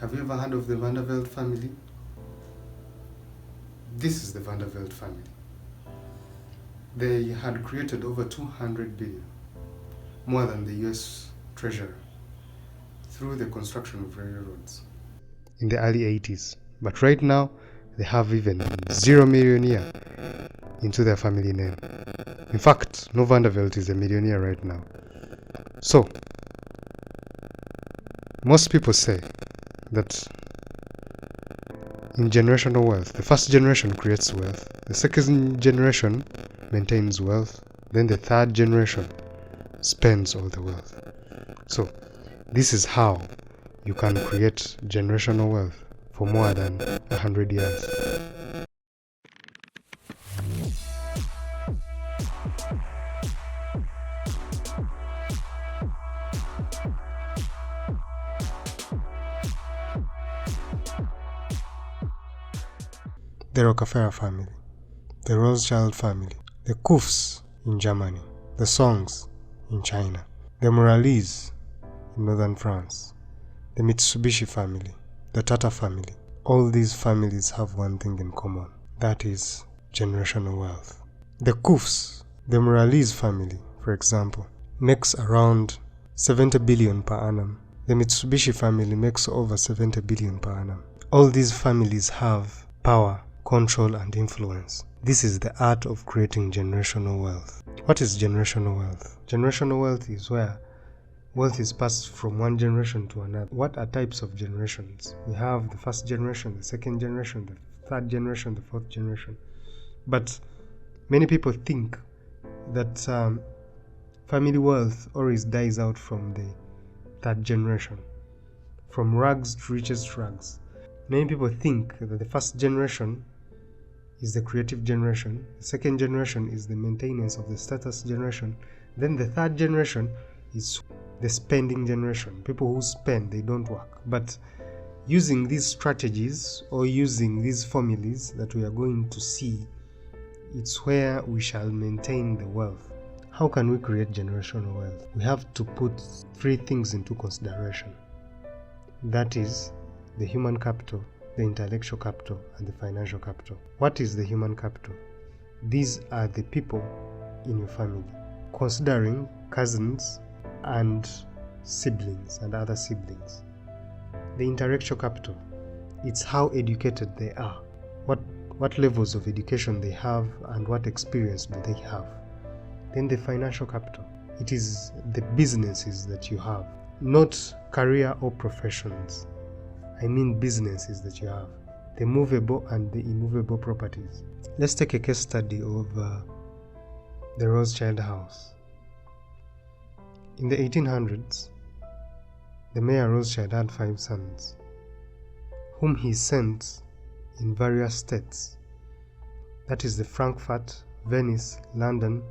Have you ever heard of the Vanderbilt family? This is the Vanderbilt family. They had created over 200 billion, more than the US Treasury, through the construction of railroads in the early 80s. But right now, they have even 0 millionaire into their family name. In fact, no Vanderbilt is a millionaire right now. So, most people say that in generational wealth, the first generation creates wealth, the second generation maintains wealth, then the third generation spends all the wealth. So, this is how you can create generational wealth for more than 100 years. The Rockefeller family, the Rothschild family, the Krups in Germany, the Songs in China, the Mulliez in northern France, the Mitsubishis family, the Tata family. All these families have one thing in common, that is generational wealth. The Krups, the Mulliez family, for example, makes around 70 billion per annum. The Mitsubishi family makes over 70 billion per annum. All these families have power, control, and influence. This is the art of creating generational wealth. What is generational wealth? Generational wealth is where wealth is passed from one generation to another. What are types of generations? We have the first generation, the second generation, the third generation, the fourth generation. But many people think that family wealth always dies out from the third generation, from rags to riches rags. Many people think that the first generation is the creative generation, the second generation is the maintenance of the status generation, then the third generation is the spending generation. People who spend, they don't work. But using these strategies or using these formulas that we are going to see, it's where we shall maintain the wealth. How can we create generational wealth? We have to put three things into consideration. That is the human capital, the intellectual capital, and the financial capital. What is the human capital? These are the people in your family, considering cousins and siblings and other siblings. The intellectual capital, it's how educated they are, what levels of education they have, and what experience do they have. Then the financial capital, it is the businesses that you have, not career or professions. I mean businesses that you have, the movable and the immovable properties. Let's take a case study of the Rothschild house. In the 1800s, the Mayor Rothschild had 5 sons, whom he sent in various states. That is the Frankfurt, Venice, London,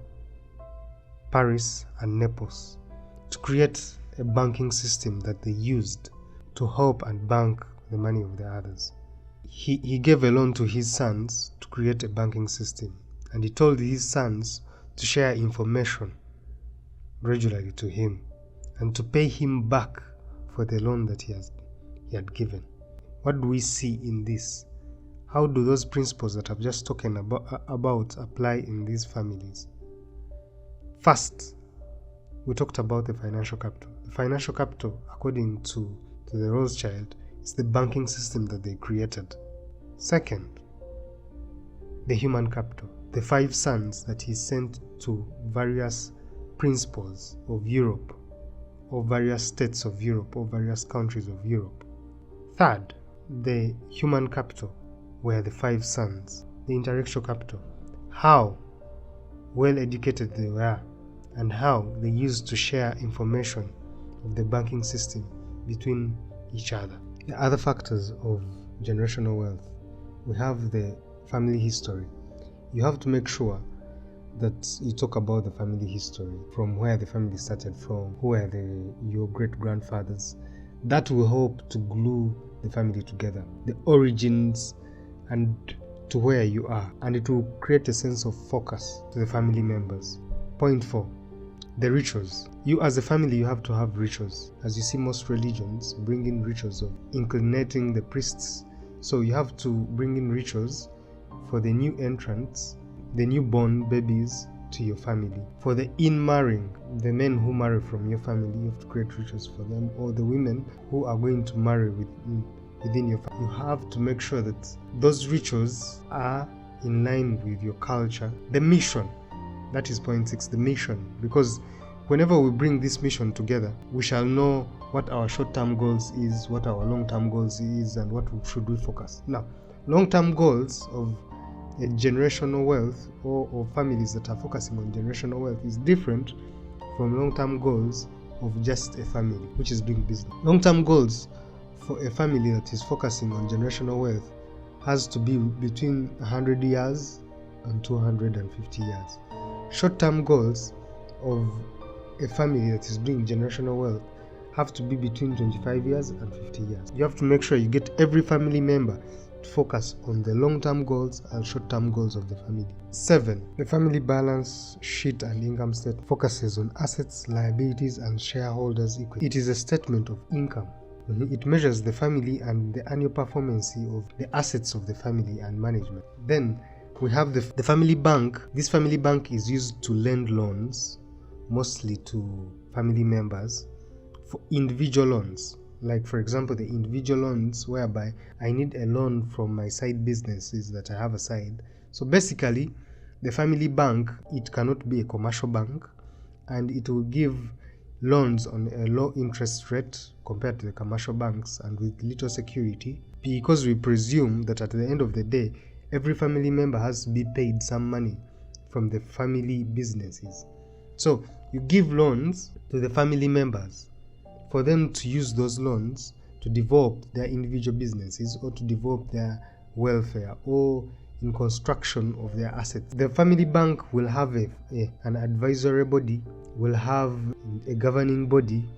Paris, and Naples, to create a banking system that they used to help and bank the money of the others. He gave a loan to his sons to create a banking system, and he told his sons to share information regularly to him and to pay him back for the loan that he had given. What do we see in this? How do those principles that I've just spoken about apply in these families? First, we talked about the financial capital. The financial capital, according to the Rothschild, is the banking system that they created. Second, the human capital, the 5 sons that he sent to various principals of Europe, or various states of Europe, or various countries of Europe. Third, the human capital were the 5 sons. The intellectual capital, how well educated they were and how they used to share information of the banking system between each other. The other factors of generational wealth, we have the family history. You have to make sure that you talk about the family history, from where the family started from, who were your great-grandfathers. That will help to glue the family together, the origins and to where you are, and it will create a sense of focus to the family members. Point 4, The rituals. You as a family, you have to have rituals. As you see, most religions bring in rituals of incarnating the priests. So you have to bring in rituals for the new entrants, the newborn babies to your family. For the in-marrying, the men who marry from your family, you have to create rituals for them, or the women who are going to marry within your family. You have to make sure that those rituals are in line with your culture. The mission, that is point 6, the mission. Because whenever we bring this mission together, we shall know what our short-term goals is, what our long-term goals is, and what should we focus. Now, long-term goals of a generational wealth or families that are focusing on generational wealth is different from long-term goals of just a family which is doing business. Long-term goals for a family that is focusing on generational wealth has to be between 100 years and 250 years. Short-term goals of a family that is doing generational wealth have to be between 25 years and 50 years. You have to make sure you get every family member to focus on the long-term goals and short-term goals of the family. 7. The family balance sheet and income statement focuses on assets, liabilities, and shareholders' equity. It is a statement of income. It measures the family and the annual performance of the assets of the family and management. Then we have the family bank. This family bank is used to lend loans, mostly to family members, for individual loans. Like, for example, the individual loans whereby I need a loan from my side businesses that I have aside. So basically, the family bank, it cannot be a commercial bank, and it will give loans on a low interest rate compared to the commercial banks and with little security, because we presume that at the end of the day, every family member has to be paid some money from the family businesses. So you give loans to the family members for them to use those loans to develop their individual businesses or to develop their welfare or in construction of their assets. The family bank will have an advisory body, will have a governing body,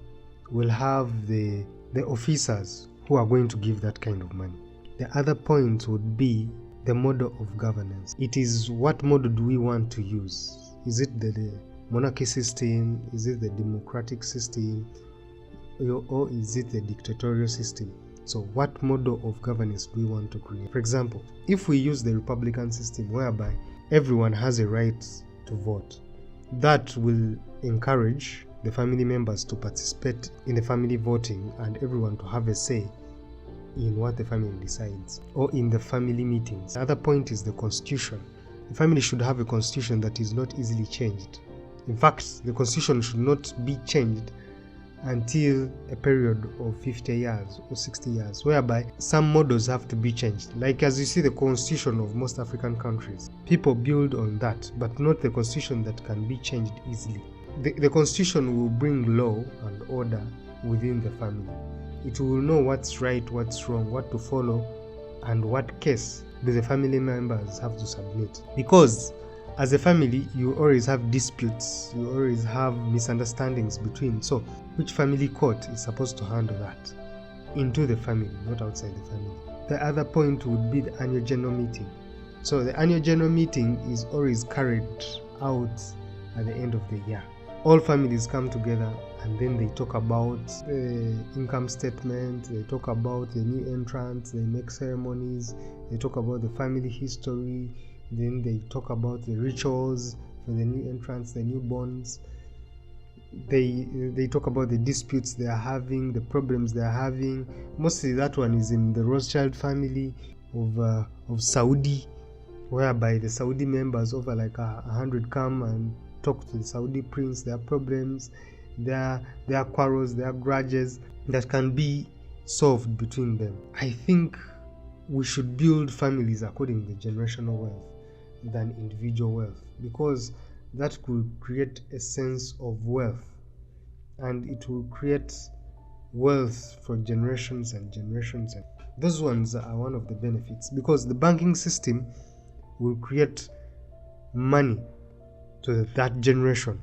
will have the officers who are going to give that kind of money. The other point would be the model of governance. It is, what model do we want to use? Is it the monarchy system? Is it the democratic system? Or is it the dictatorial system? So what model of governance do we want to create? For example, if we use the Republican system whereby everyone has a right to vote, that will encourage the family members to participate in the family voting and everyone to have a say in what the family decides or in the family meetings. The other point is the constitution. The family should have a constitution that is not easily changed. In fact, the constitution should not be changed until a period of 50 years or 60 years, whereby some models have to be changed. Like as you see the constitution of most African countries, people build on that, but not the constitution that can be changed easily. The constitution will bring law and order within the family. It will know what's right, what's wrong, what to follow, and what case do the family members have to submit. Because as a family, you always have disputes, you always have misunderstandings between. So, which family court is supposed to handle that? Into the family, not outside the family. The other point would be the annual general meeting. So, the annual general meeting is always carried out at the end of the year. All families come together and then they talk about the income statement, they talk about the new entrants, they make ceremonies, they talk about the family history. Then they talk about the rituals for the new entrants, the newborns. They talk about the disputes they are having, the problems they are having. Mostly that one is in the Rothschild family of Saudi, whereby the Saudi members, over like 100, come and talk to the Saudi prince, their problems, their quarrels, their grudges that can be solved between them. I think we should build families according to the generational wealth than individual wealth, because that could create a sense of wealth and it will create wealth for generations and generations. And those ones are one of the benefits, because the banking system will create money to that generation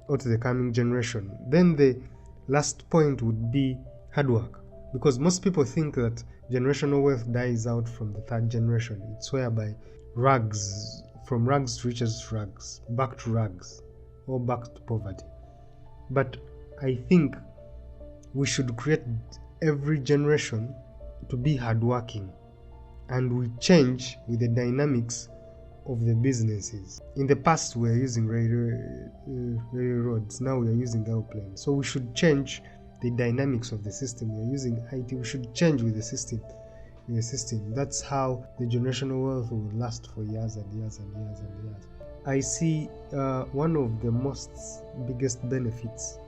or to the coming generation. Then the last point would be hard work, because most people think that generational wealth dies out from the third generation. It's whereby from rags to riches rags, back to rags, or back to poverty. But I think we should create every generation to be hardworking, and we change with the dynamics of the businesses. In the past, we were using railroads. Now we are using airplanes. So we should change the dynamics of the system. We are using IT. We should change with the system. That's how the generational wealth will last for years and years and years and years. I see one of the biggest benefits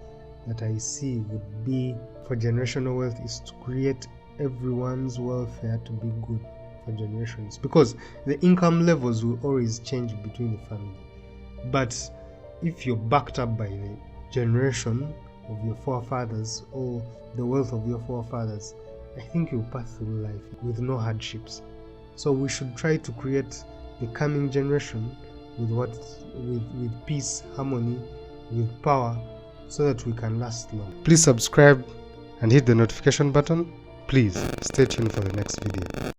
that I see would be for generational wealth is to create everyone's welfare to be good for generations, because the income levels will always change between the family. But if you're backed up by the generation of your forefathers or the wealth of your forefathers, I think you'll pass through life with no hardships. So we should try to create the coming generation with peace, harmony, with power, so that we can last long. Please subscribe and hit the notification button. Please stay tuned for the next video.